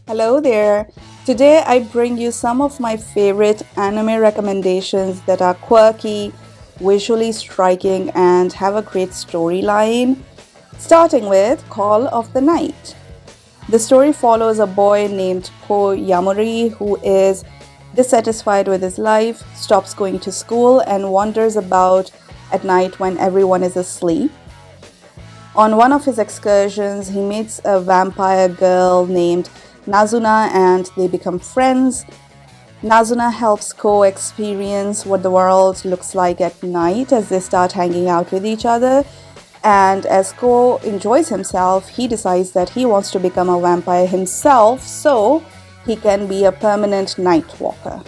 Hello there. Today I bring you some of my favorite anime recommendations that are quirky, visually striking, and have a great storyline. Starting with Call of the Night. The story follows a boy named Ko Yamori who is dissatisfied with his life, stops going to school, and wanders about at night when everyone is asleep. On one of his excursions, he meets a vampire girl named Nazuna and they become friends. Nazuna helps Ko experience what the world looks like at night as they start hanging out with each other. And as Ko enjoys himself, he decides that he wants to become a vampire himself so he can be a permanent night walker.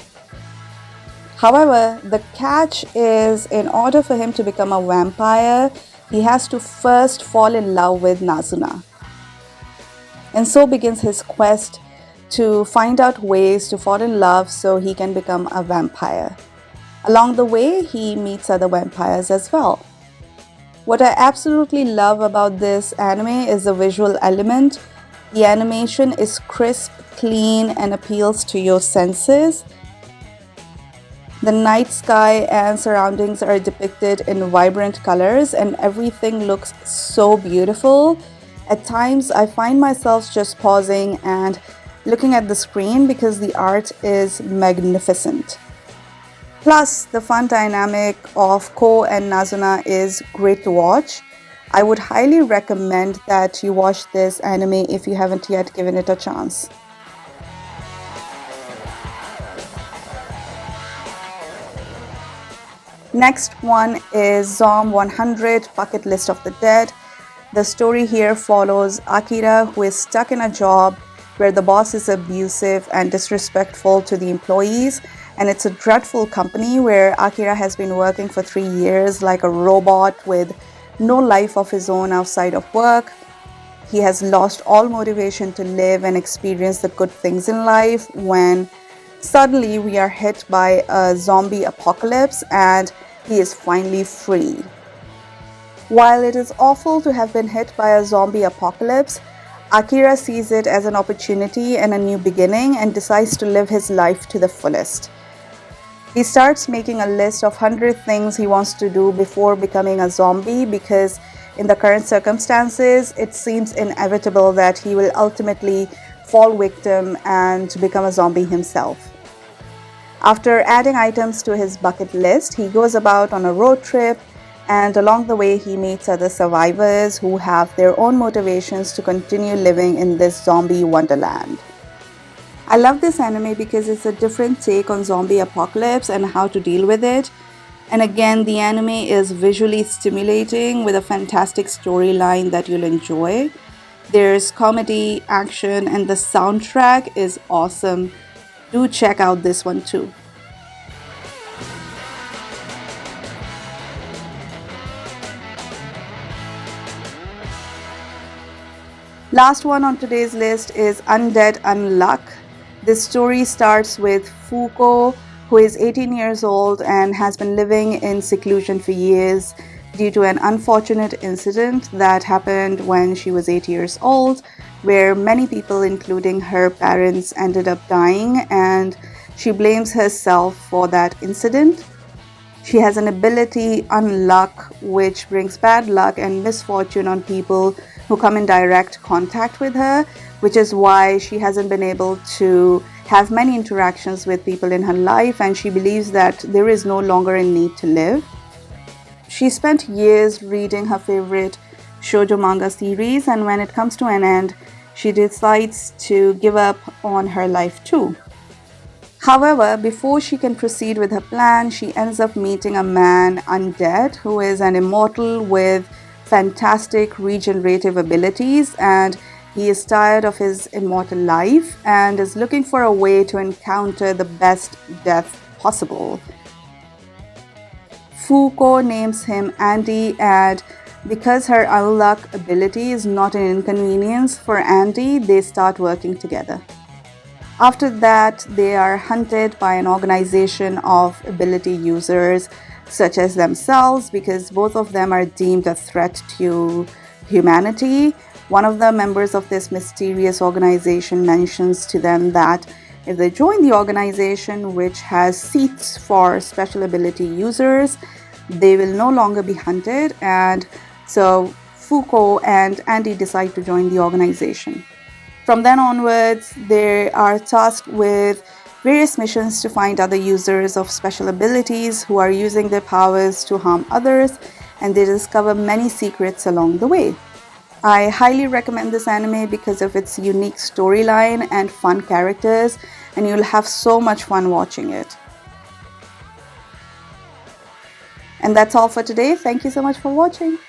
However, the catch is in order for him to become a vampire, he has to first fall in love with Nazuna. And so begins his quest to find out ways to fall in love so he can become a vampire. Along the way, he meets other vampires as well. What I absolutely love about this anime is the visual element. The animation is crisp, clean, and appeals to your senses. The night sky and surroundings are depicted in vibrant colors, and everything looks so beautiful. At times, I find myself just pausing and looking at the screen because the art is magnificent. Plus, the fun dynamic of Ko and Nazuna is great to watch. I would highly recommend that you watch this anime if you haven't yet given it a chance. Next one is Zom 100 Bucket List of the Dead. The story here follows Akira, who is stuck in a job where the boss is abusive and disrespectful to the employees, and it's a dreadful company where Akira has been working for 3 years like a robot with no life of his own outside of work. He has lost all motivation to live and experience the good things in life when suddenly we are hit by a zombie apocalypse and he is finally free. While it is awful to have been hit by a zombie apocalypse, Akira sees it as an opportunity and a new beginning and decides to live his life to the fullest. He starts making a list of 100 things he wants to do before becoming a zombie because in the current circumstances, it seems inevitable that he will ultimately fall victim and become a zombie himself. After adding items to his bucket list, he goes about on a road trip, and along the way he meets other survivors who have their own motivations to continue living in this zombie wonderland. I love this anime because it's a different take on zombie apocalypse and how to deal with it. And again, the anime is visually stimulating with a fantastic storyline that you'll enjoy. There's comedy, action, and the soundtrack is awesome. Do check out this one too. Last one on today's list is Undead Unluck. This story starts with Fuko, who is 18 years old and has been living in seclusion for years due to an unfortunate incident that happened when she was 8 years old, where many people, including her parents, ended up dying, and she blames herself for that incident. She has an ability, Unluck, which brings bad luck and misfortune on people who come in direct contact with her, which is why she hasn't been able to have many interactions with people in her life, and she believes that there is no longer a need to live. She spent years reading her favorite shoujo manga series, and when it comes to an end, she decides to give up on her life too. However, before she can proceed with her plan, she ends up meeting a man, Undead, who is an immortal with fantastic regenerative abilities, and he is tired of his immortal life and is looking for a way to encounter the best death possible. Fuko names him Andy, and because her unluck ability is not an inconvenience for Andy, they start working together. After that, they are hunted by an organization of ability users such as themselves because both of them are deemed a threat to humanity. one of the members of this mysterious organization mentions to them that if they join the organization, which has seats for special ability users, they will no longer be hunted. And so Foucault and Andy decide to join the organization. From then onwards, they are tasked with various missions to find other users of special abilities who are using their powers to harm others, and they discover many secrets along the way. I highly recommend this anime because of its unique storyline and fun characters, and you'll have so much fun watching it. And that's all for today. Thank you so much for watching.